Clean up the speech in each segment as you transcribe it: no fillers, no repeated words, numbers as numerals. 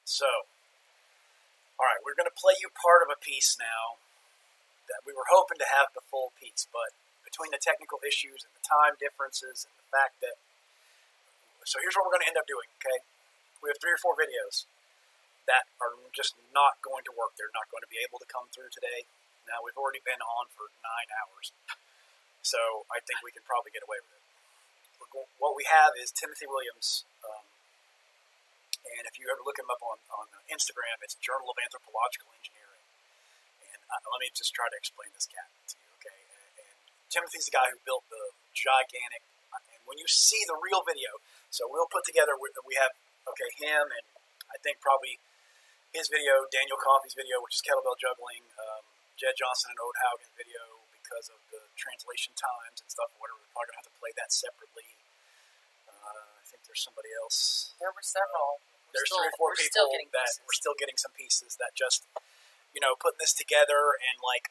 So, all right, we're going to play you part of a piece now that we were hoping to have the full piece, but between the technical issues and the time differences and the fact that... So here's what we're going to end up doing, okay? We have 3 or 4 videos that are just not going to work. They're not going to be able to come through today. Now, we've already been on for 9 hours, so I think we can probably get away with it. What we have is Timothy Williams, and if you ever look him up on Instagram, it's Journal of Anthropological Engineering. And let me just try to explain this cat to you, okay? And Timothy's the guy who built the gigantic, and when you see the real video, so we'll put together, we have, okay, him and I think probably his video, Daniel Coffey's video, which is kettlebell juggling, Jed Johnson and Ode Haugen's video, because of the translation times and stuff, or whatever. We're probably going to have to play that separately. I think there's somebody else. There were several. There's 3 or 4 people that we're still getting some pieces that just, putting this together and like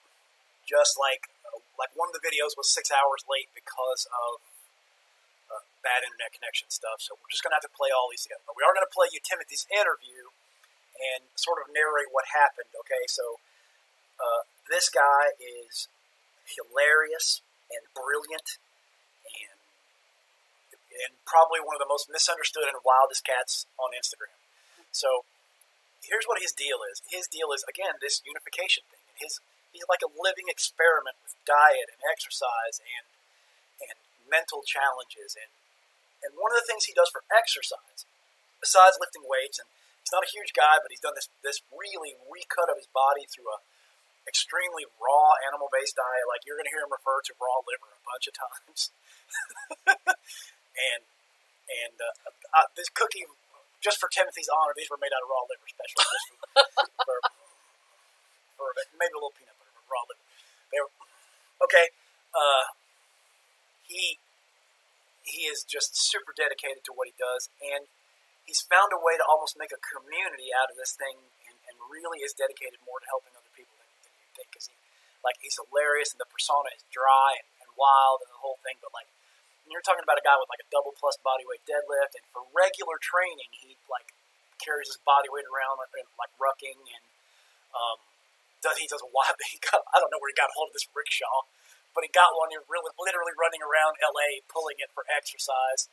one of the videos was 6 hours late because of bad internet connection stuff. So we're just going to have to play all these together. But we are going to play you Timothy's interview and sort of narrate what happened. Okay, so this guy is hilarious and brilliant and probably one of the most misunderstood and wildest cats on Instagram. So here's what his deal is. His deal is, again, this unification thing. He's like a living experiment with diet and exercise and mental challenges. And one of the things he does for exercise, besides lifting weights, and he's not a huge guy, but he's done this really recut of his body through a extremely raw animal-based diet. Like, you're going to hear him refer to raw liver a bunch of times. and this cookie, just for Timothy's honor, these were made out of raw liver, especially just for maybe a little peanut butter, but raw liver. They were, okay. He is just super dedicated to what he does, and he's found a way to almost make a community out of this thing, and really is dedicated more to helping other people than you think, because he's hilarious, and the persona is dry and wild and the whole thing, but like, when you're talking about a guy with like a double plus body weight deadlift, and for regular training, he like carries his body weight around like rucking, and he does a wild. I don't know where he got a hold of this rickshaw, but he got one. You're really literally running around LA pulling it for exercise,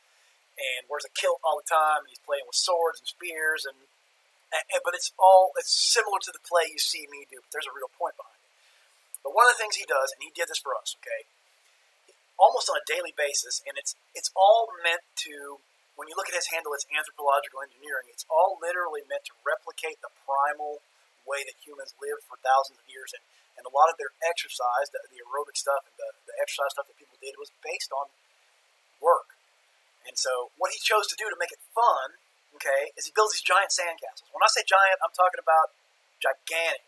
and wears a kilt all the time. And he's playing with swords and spears, but it's similar to the play you see me do. But there's a real point behind it. But one of the things he does, and he did this for us, okay, almost on a daily basis, and it's all meant to, when you look at his handle, it's anthropological engineering. It's all literally meant to replicate the primal way that humans lived for thousands of years, and a lot of their exercise, the aerobic stuff and the exercise stuff that people did, was based on work. And so what he chose to do to make it fun, okay, is he builds these giant sandcastles. When I say giant, I'm talking about gigantic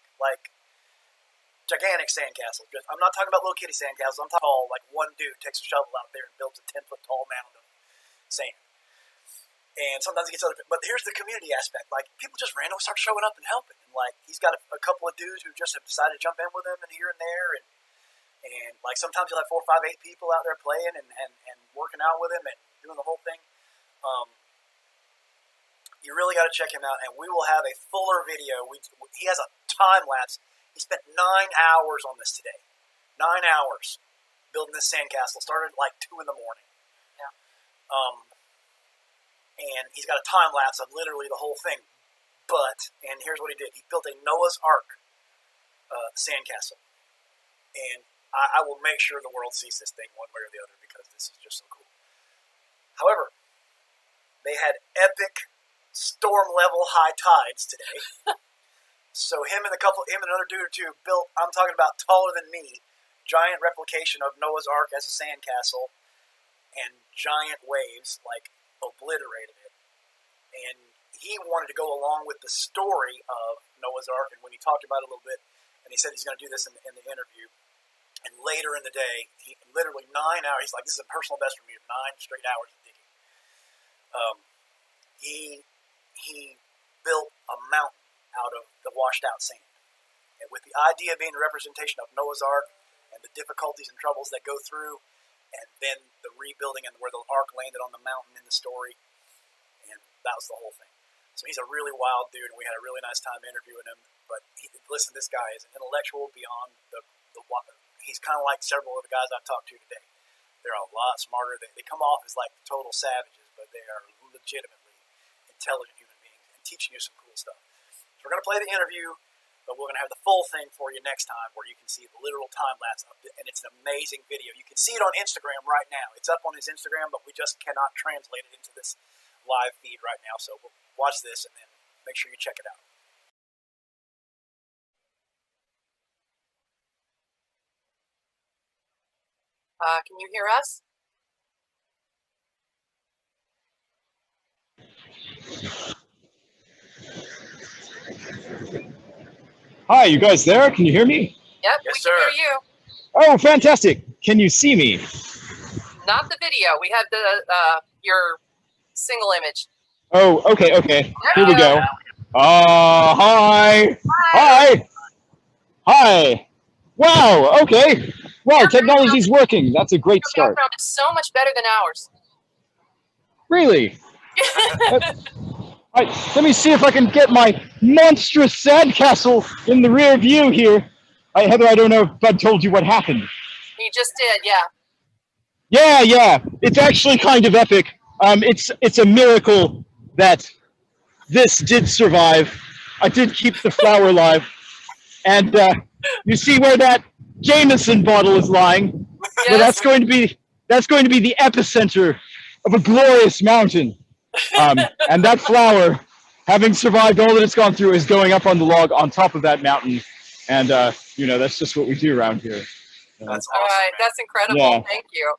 sandcastles. I'm not talking about little kitty sandcastles. I'm talking about like one dude takes a shovel out there and builds a 10-foot tall mound of sand. And sometimes he gets other, but here's the community aspect. Like, people just randomly start showing up and helping. And like, he's got a couple of dudes who just have decided to jump in with him and here and there. And like, sometimes you'll have 4, 5, 8 people out there playing and working out with him and doing the whole thing. You really got to check him out. And we will have a fuller video. He has a time lapse. He spent 9 hours on this today. 9 hours building this sandcastle. Started at like 2 in the morning. Yeah. And he's got a time lapse of literally the whole thing. And here's what he did. He built a Noah's Ark sandcastle. And I will make sure the world sees this thing one way or the other, because this is just so cool. However, they had epic storm level high tides today. So him and another dude or two built, I'm talking about taller than me, giant replication of Noah's Ark as a sandcastle, and giant waves, like, obliterated it. And he wanted to go along with the story of Noah's Ark, and when he talked about it a little bit, and he said he's going to do this in the interview, and later in the day, he literally 9 hours, he's like, this is a personal best for me, 9 straight hours of digging. He built a mountain out of the washed out sand. And with the idea being a representation of Noah's Ark and the difficulties and troubles that go through, and then the rebuilding and where the ark landed on the mountain in the story, and that was the whole thing. So he's a really wild dude, and we had a really nice time interviewing him. But listen, this guy is an intellectual beyond the he's kind of like several of the guys I've talked to today. They're a lot smarter. They come off as like total savages, but they are legitimately intelligent human beings and teaching you some cool stuff. So we're going to play the interview, but we're going to have the full thing for you next time where you can see the literal time lapse of it, and it's an amazing video. You can see it on Instagram right now. It's up on his Instagram, but we just cannot translate it into this live feed right now. So we'll watch this and then make sure you check it out. Can you hear us? Hi, you guys there? Can you hear me? Yep, Yes, we sir. can hear you. Oh, fantastic. Can you see me? Not the video. We had the your single image. Oh, okay. There Here we go. Hi. Hi. Hi. Wow, okay. Wow, technology's working. That's a great Your start. background is so much better than ours. Really? All right, let me see if I can get my monstrous sandcastle in the rear view here. Heather, I don't know if Bud told you what happened. You just did, yeah. Yeah. It's actually kind of epic. It's a miracle that this did survive. I did keep the flower alive. And you see where that Jameson bottle is lying? Yes. Well, that's going to be the epicenter of a glorious mountain. And that flower, having survived all that it's gone through, is going up on the log on top of that mountain. And that's just what we do around here. That's awesome. All right, Man. that's incredible. Yeah. Thank you.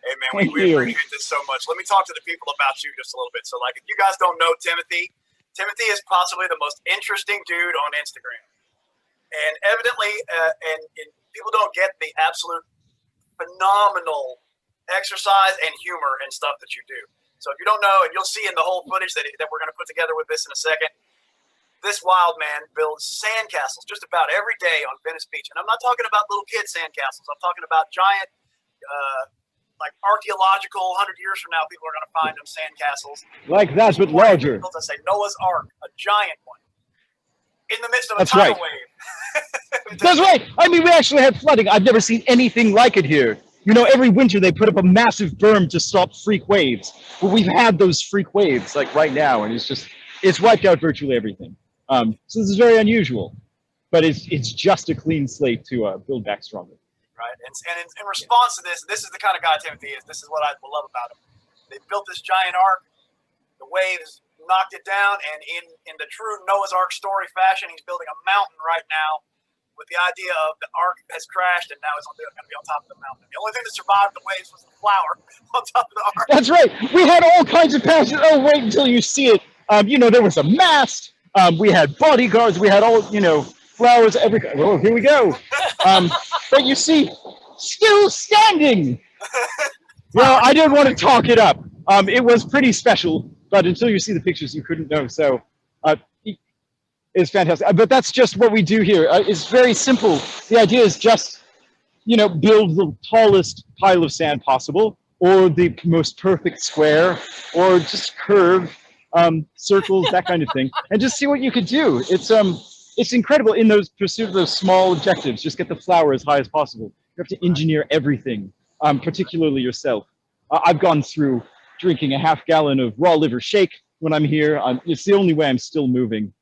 Hey, man, we appreciate this so much. Let me talk to the people about you just a little bit. So, like, if you guys don't know Timothy is possibly the most interesting dude on Instagram. And evidently, and people don't get the absolute phenomenal exercise and humor and stuff that you do. So if you don't know, and you'll see in the whole footage that we're going to put together with this in a second, this wild man builds sandcastles just about every day on Venice Beach. And I'm not talking about little kid sandcastles. I'm talking about giant, like archaeological, 100 years from now, people are going to find them sandcastles. Like that, but larger. I say Noah's Ark, a giant one, in the midst of a That's tidal right. wave. That's right. I mean, we actually had flooding. I've never seen anything like it here. You know, every winter they put up a massive berm to stop freak waves. But we've had those freak waves like right now, and it's wiped out virtually everything. So this is very unusual, but it's just a clean slate to build back stronger. Right, and in response to this is the kind of guy Timothy is. This is what I love about him. They built this giant ark. The waves knocked it down, and in the true Noah's Ark story fashion, he's building a mountain right now with the idea of the ark has crashed, and now it's going to be on top of the mountain. The only thing that survived the waves was the flower on top of the ark. That's right. We had all kinds of passages. Oh, wait until you see it. There was a mast. We had bodyguards. We had all, flowers. Oh, here we go. But you see, still standing. Well, I didn't want to talk it up. It was pretty special, but until you see the pictures, you couldn't know. So it's fantastic. But that's just what we do here. It's very simple. The idea is just, build the tallest pile of sand possible, or the most perfect square, or just curve, circles, that kind of thing, and just see what you could do. It's incredible in those pursuit of those small objectives. Just get the flower as high as possible. You have to engineer everything, particularly yourself. I've gone through drinking a half gallon of raw liver shake when I'm here. It's the only way I'm still moving.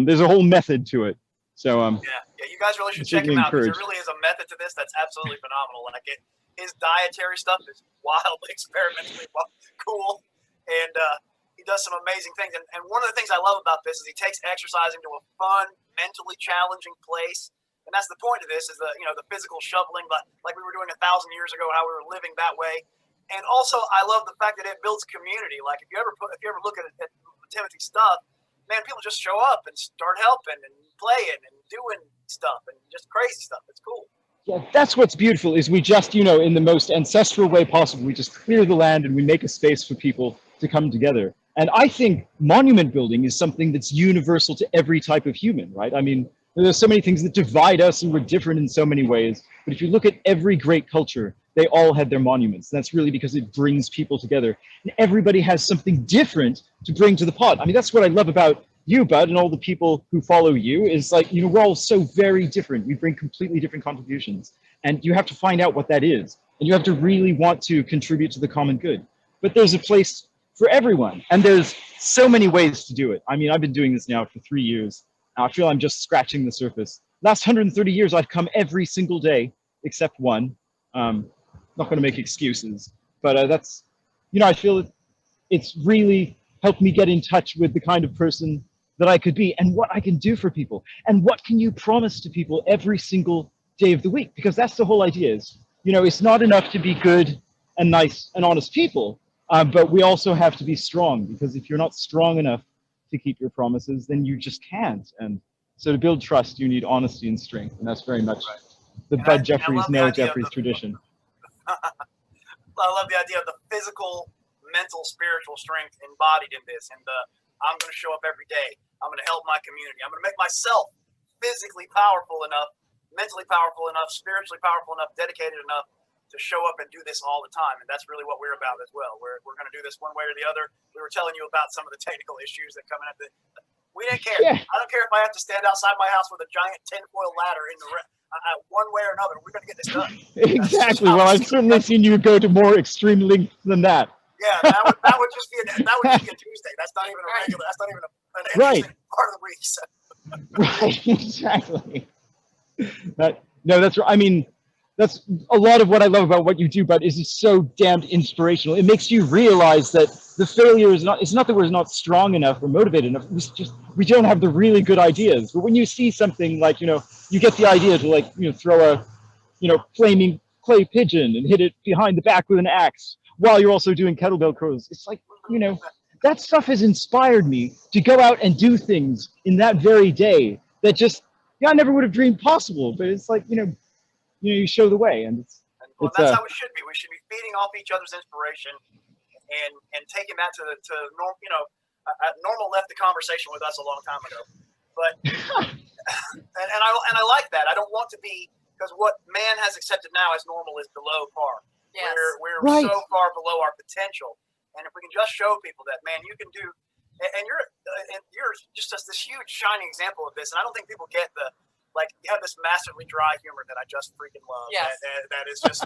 There's a whole method to it. So yeah, you guys really should check him out, because there really is a method to this that's absolutely phenomenal. Like his dietary stuff is wildly experimentally cool, and he does some amazing things. And one of the things I love about this is he takes exercising to a fun, mentally challenging place. And that's the point of this, is the physical shoveling, but like we were doing 1,000 years ago, how we were living that way. And also, I love the fact that it builds community. Like if you ever look at Timothy's stuff, man, people just show up and start helping and playing and doing stuff and just crazy stuff. It's cool. Yeah, that's what's beautiful, is we just, in the most ancestral way possible, we just clear the land and we make a space for people to come together. And I think monument building is something that's universal to every type of human, right? I mean, there's so many things that divide us and we're different in so many ways. But if you look at every great culture, they all had their monuments. And that's really because it brings people together. And everybody has something different to bring to the pod. I mean, that's what I love about you, Bud, and all the people who follow you is like, you know, we're all so very different. We bring completely different contributions. And you have to find out what that is. And you have to really want to contribute to the common good. But there's a place for everyone. And there's so many ways to do it. I mean, I've been doing this now for 3 years. Now I feel I'm just scratching the surface. Last 130 years, I've come every single day, except one. Not going to make excuses, but that's, you know, I feel it's really helped me get in touch with the kind of person that I could be and what I can do for people. And what can you promise to people every single day of the week? Because that's the whole idea is, you know, it's not enough to be good and nice and honest people, but we also have to be strong, because if you're not strong enough to keep your promises, then you just can't. And so to build trust, you need honesty and strength. And that's very much the Bud Jeffries, Noah Jeffries tradition. I love the idea of the physical, mental, spiritual strength embodied in this. And I'm going to show up every day. I'm going to help my community. I'm going to make myself physically powerful enough, mentally powerful enough, spiritually powerful enough, dedicated enough to show up and do this all the time. And that's really what we're about as well. We're going to do this one way or the other. We were telling you about some of the technical issues that come in. We didn't care. Yeah. I don't care if I have to stand outside my house with a giant tinfoil ladder in the one way or another. We're going to get this done. Exactly. Well, I've certainly seen you go to more extreme lengths than that. Yeah, that would just be a Tuesday. That's not even a regular. That's not even an interesting part of the week. So. Right. Exactly. No, that's right. I mean, that's a lot of what I love about what you do, but is it's so damned inspirational. It makes you realize that the failure is not, it's not that we're not strong enough or motivated enough. It's just, we don't have the really good ideas. But when you see something like, you know, you get the idea to, like, you know, throw a, you know, flaming clay pigeon and hit it behind the back with an axe while you're also doing kettlebell curls. It's like, you know, that stuff has inspired me to go out and do things in that very day that just, yeah, I never would have dreamed possible. But it's like, you know, you show the way, and that's how it should be. We should be feeding off each other's inspiration, and taking that to normal. You know, normal left the conversation with us a long time ago, but and I like that. I don't want to be, because what man has accepted now as normal is below par. Yes. We're so far below our potential, and if we can just show people that, man, you can do, and you're just this huge shining example of this. And I don't think people get the. Like, you have this massively dry humor that I just freaking love. Yes. That is just,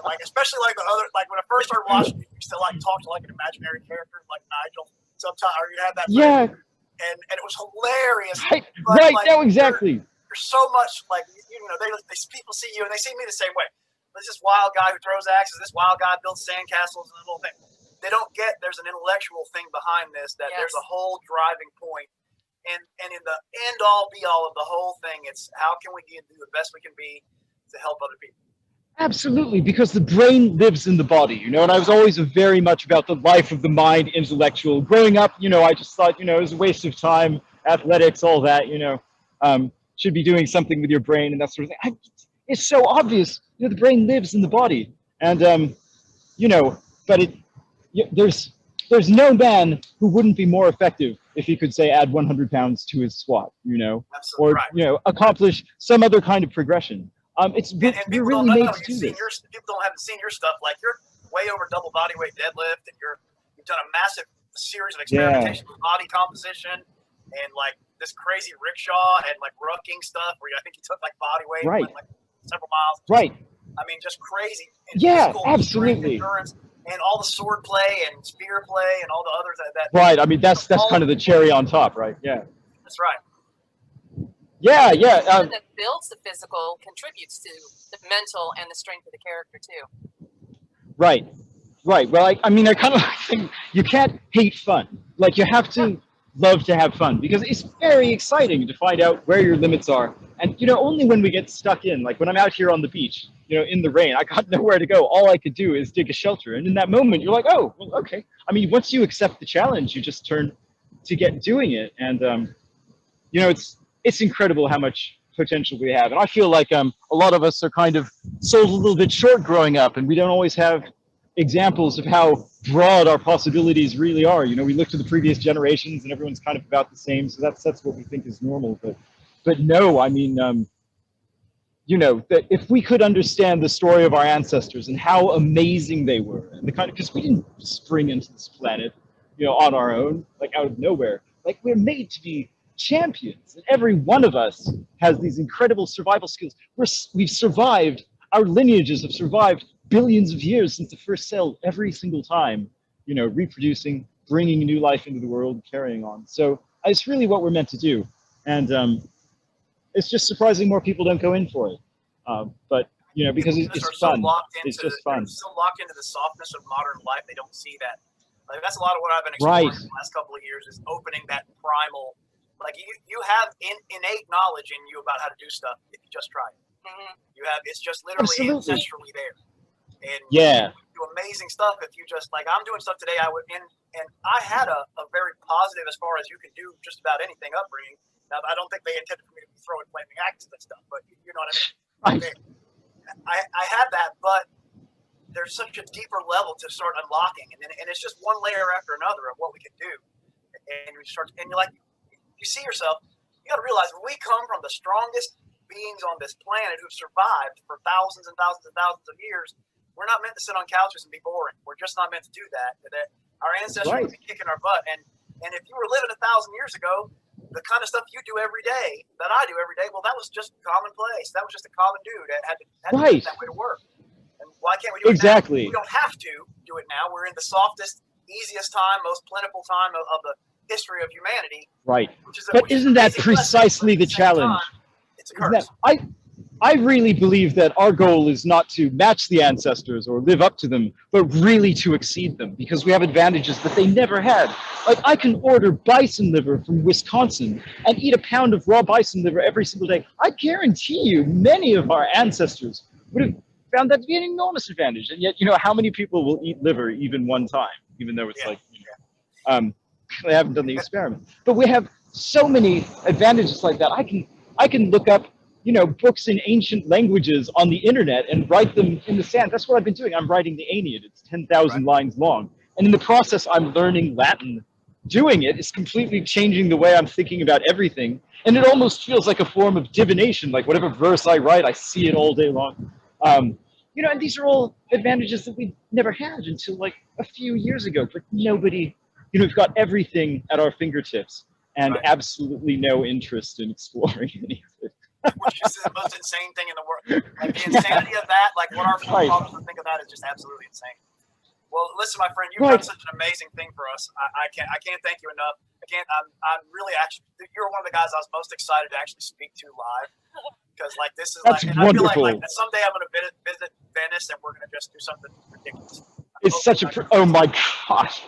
like, especially like the other, like when I first started watching you, you still like talk to like an imaginary character like Nigel sometimes, or you had that. Yeah. And it was hilarious. Right, but, like, no, exactly. You're so much, like, you know, they people see you and they see me the same way. There's this wild guy who throws axes, this wild guy builds sandcastles and the whole thing. They don't get there's an intellectual thing behind this, that there's a whole driving point. And in the end all be all of the whole thing, it's how can we do the best we can be to help other people. Absolutely, because the brain lives in the body, you know, and I was always very much about the life of the mind, intellectual. Growing up, you know, I just thought, you know, it was a waste of time, athletics, all that, you know, should be doing something with your brain and that sort of thing. It's so obvious, you know, the brain lives in the body. And, you know, but there's no man who wouldn't be more effective if he could, say, add 100 pounds to his squat, you know, or, you know, accomplish some other kind of progression. We're really made to do this. People haven't seen your stuff. Like, you're way over double body weight deadlift, and you've done a massive series of experimentation with body composition, and like this crazy rickshaw and like rucking stuff where I think you took like body weight, and went, like, several miles. Right. I mean, just crazy. And Absolutely. Endurance, and all the sword play and spear play and all the others that right. I mean, that's kind of the cherry on top, right? Yeah. That's right. Yeah. That builds the physical contributes to the mental and the strength of the character too. Right. Well, I mean, I kind of think you can't hate fun. Like, you have to love to have fun, because it's very exciting to find out where your limits are. And, you know, only when we get stuck in, like when I'm out here on the beach, you know, in the rain, I got nowhere to go. All I could do is dig a shelter. And in that moment, you're like, oh, well, okay. I mean, once you accept the challenge, you just turn to get doing it. And, you know, it's incredible how much potential we have. And I feel like a lot of us are kind of sold a little bit short growing up, and we don't always have examples of how broad our possibilities really are. You know, we look to the previous generations and everyone's kind of about the same. So that's what we think is normal. But no, I mean, that if we could understand the story of our ancestors and how amazing they were, and the kind of, because we didn't spring into this planet, on our own, like out of nowhere. Like, we're made to be champions, and every one of us has these incredible survival skills. We've survived. Our lineages have survived billions of years since the first cell, every single time, reproducing, bringing new life into the world, carrying on. So it's really what we're meant to do. And it's just surprising more people don't go in for it. But, because it's fun. It's just fun. They're so locked into the softness of modern life, they don't see that. Like, that's a lot of what I've been exploring the last couple of years, is opening that primal. Like, you have innate knowledge in you about how to do stuff if you just try it. Mm-hmm. It's just literally ancestrally there. And you do amazing stuff if you just, like, I'm doing stuff today. And I had a very positive, as far as you can do just about anything, upbringing. Now, I don't think they intended for me to be throwing flaming axes and stuff, but you know what I mean? I had that, but there's such a deeper level to start unlocking, and it's just one layer after another of what we can do. And you see yourself. You got to realize, we come from the strongest beings on this planet who've survived for thousands and thousands and thousands of years. We're not meant to sit on couches and be boring. We're just not meant to do that. Our ancestors would be kicking our butt, and if you were living 1,000 years ago, the kind of stuff you do every day, that I do every day, well, that was just commonplace. That was just a common dude that had to do that way to work. And why can't we do it now? We don't have to do it now. We're in the softest, easiest time, most plentiful time of the history of humanity. Right. But isn't that precisely the challenge? It's a curse. I really believe that our goal is not to match the ancestors or live up to them, but really to exceed them, because we have advantages that they never had. Like, I can order bison liver from Wisconsin and eat a pound of raw bison liver every single day. I guarantee you many of our ancestors would have found that to be an enormous advantage. And yet, how many people will eat liver even one time, even though it's they haven't done the experiment. But we have so many advantages like that. I can look up books in ancient languages on the internet and write them in the sand. That's what I've been doing. I'm writing the Aeneid. It's 10,000 lines long. And in the process, I'm learning Latin. Doing it is completely changing the way I'm thinking about everything. And it almost feels like a form of divination. Like, whatever verse I write, I see it all day long. And these are all advantages that we never had until like a few years ago. But nobody, we've got everything at our fingertips and absolutely no interest in exploring any of it. Which is the most insane thing in the world. Like, the insanity of that, like what our forefathers would think of that, is just absolutely insane. Well, listen, my friend, you've done such an amazing thing for us. I can't thank you enough. I'm really, actually, you're one of the guys I was most excited to actually speak to live, because like, this is That's wonderful. I feel like someday I'm going to visit Venice, and we're going to just do something ridiculous. It's such oh my gosh.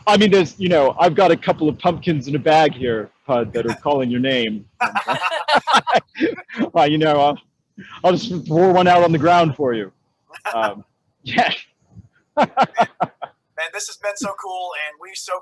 I mean, there's, I've got a couple of pumpkins in a bag here, Pud, that are calling your name. Well, I'll just pour one out on the ground for you. Yeah. Man, this has been so cool, and we so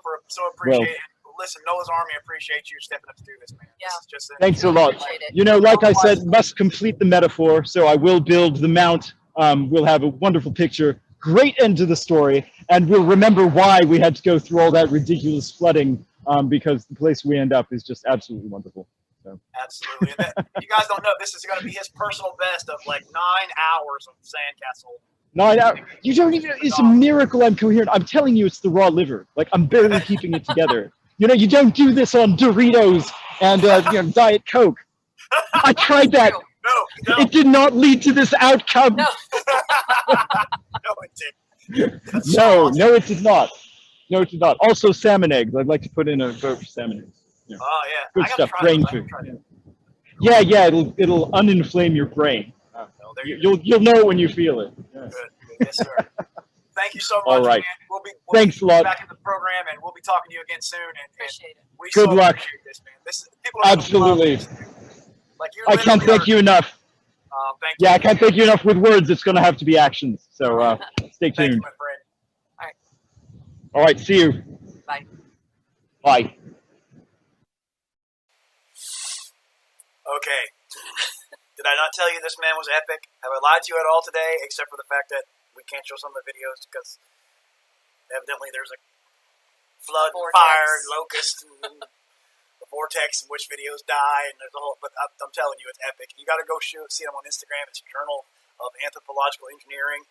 appreciate it. Listen, Noah's Army appreciates you stepping up to do this, man. Yeah. This is just Thanks a lot. Like I said, must complete the metaphor, so I will build the mount. We'll have a wonderful picture. Great end to the story, and we'll remember why we had to go through all that ridiculous flooding, because the place we end up is just absolutely wonderful. So. Absolutely. And you guys don't know, this is going to be his personal best of like 9 hours of Sandcastle. 9 hours? You don't even, it's a miracle I'm coherent. I'm telling you, it's the raw liver. Like, I'm barely keeping it together. You don't do this on Doritos and Diet Coke. I tried that. No. It did not lead to this outcome. No, it did. No, it did not. No, it did not. Also, salmon eggs. I'd like to put in a vote for salmon eggs. Yeah. Oh yeah, good stuff. Brain food. Yeah, it'll uninflame your brain. You'll know it when you feel it. Yes. Good. Yes, sir. Thank you so much. All right. Man. We'll Thanks a lot. Back in the program, and we'll be talking to you again soon. And appreciate it. We good luck. Appreciate this, man. People are absolutely. Like, I can't thank you enough. Thank you. Yeah, I can't thank you enough with words. It's going to have to be actions. So stay tuned. Thank you, my friend. All right. All right. See you. Bye. Bye. Okay. Did I not tell you this man was epic? Have I lied to you at all today, except for the fact that we can't show some of the videos because evidently there's a flood, fire, locust, and the vortex in which videos die, and there's a whole. But I'm telling you, it's epic. You got to go see them on Instagram. It's Journal of Anthropological Engineering.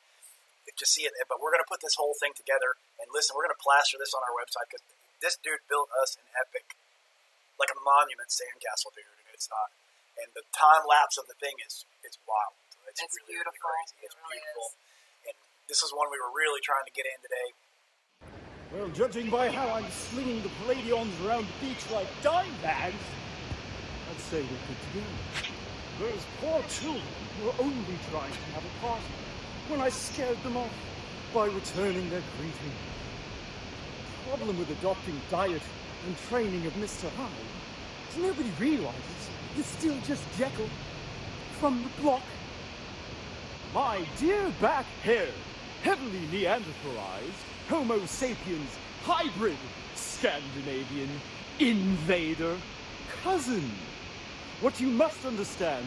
To see it, but we're going to put this whole thing together. And listen, we're going to plaster this on our website because this dude built us an epic, like a monument sandcastle, dude. And it's not. And the time lapse of the thing is wild. It's really, beautiful. really crazy. It's really beautiful. And this is one we were really trying to get in today. Well, judging by how I'm slinging the Palladions around the beach like dime bags, I'd say we're good to go. Those poor children were only trying to have a party when I scared them off by returning their greeting. The problem with adopting diet and training of Mr. Hyde is nobody realizes you're still just Jekyll from the block. My dear back-haired, heavily Neanderthalized, Homo sapiens, hybrid, Scandinavian, invader, cousin. What you must understand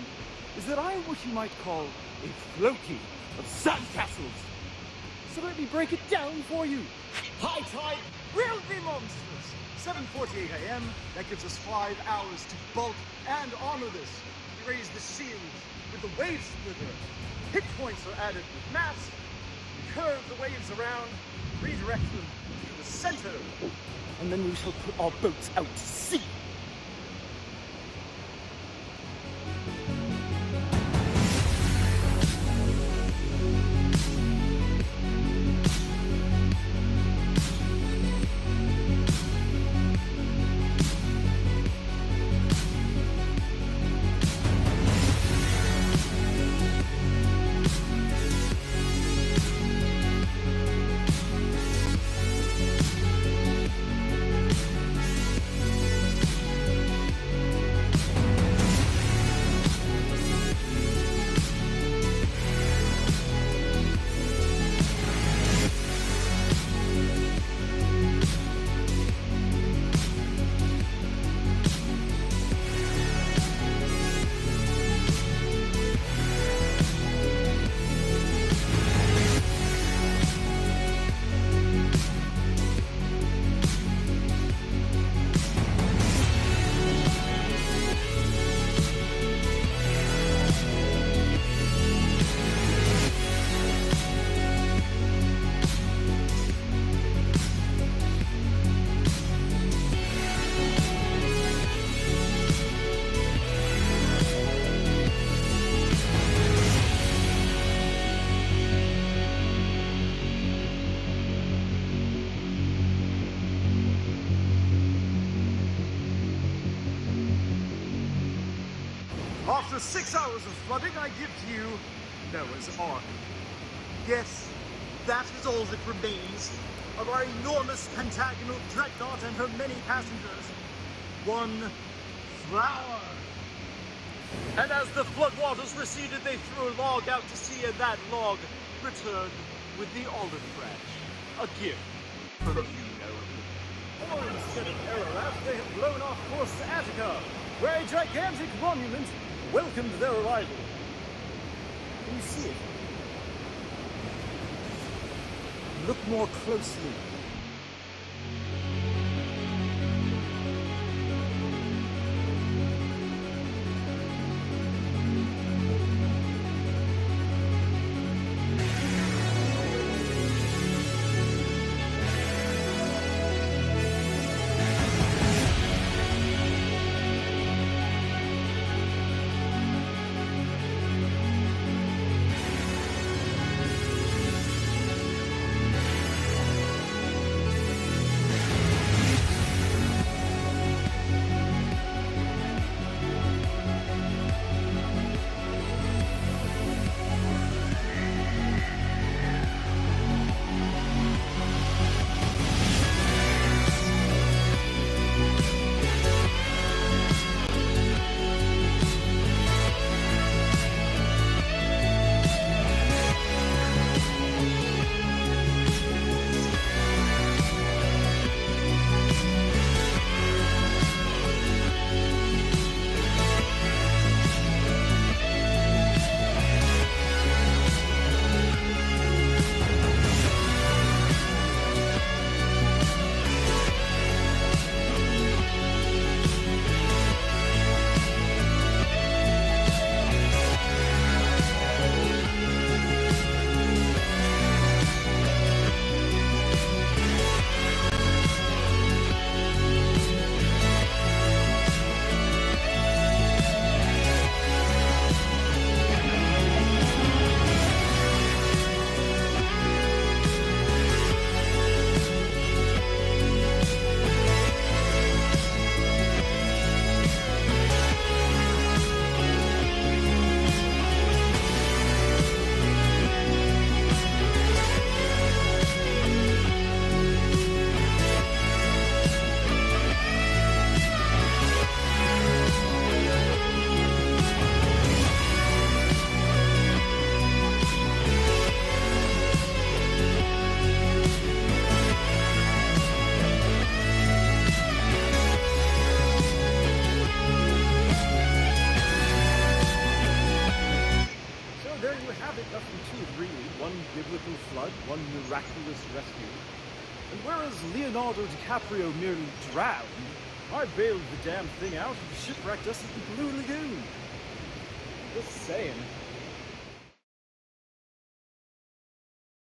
is that I am what you might call a floaty of sandcastles. So let me break it down for you. High tide will be monstrous. 7:48 a.m. That gives us 5 hours to bulk and armor this. We raise the shields with the wave splitter. Hit points are added with mass. We curve the waves around, redirect them to the center, and then we shall put our boats out to sea. After 6 hours of flooding, I give to you Noah's Ark. Yes, that is all that remains of our enormous pentagonal dreadnought and her many passengers. One flower. And as the floodwaters receded, they threw a log out to sea, and that log returned with the olive branch. A gift from you, Noah. Or instead of Ararat, they have blown off course to Attica, where a gigantic monument welcomed their arrival. Can you see it? Look more closely. miraculous rescue. And whereas Leonardo DiCaprio nearly drowned, I bailed the damn thing out and shipwrecked us at the Blue Lagoon. Just saying.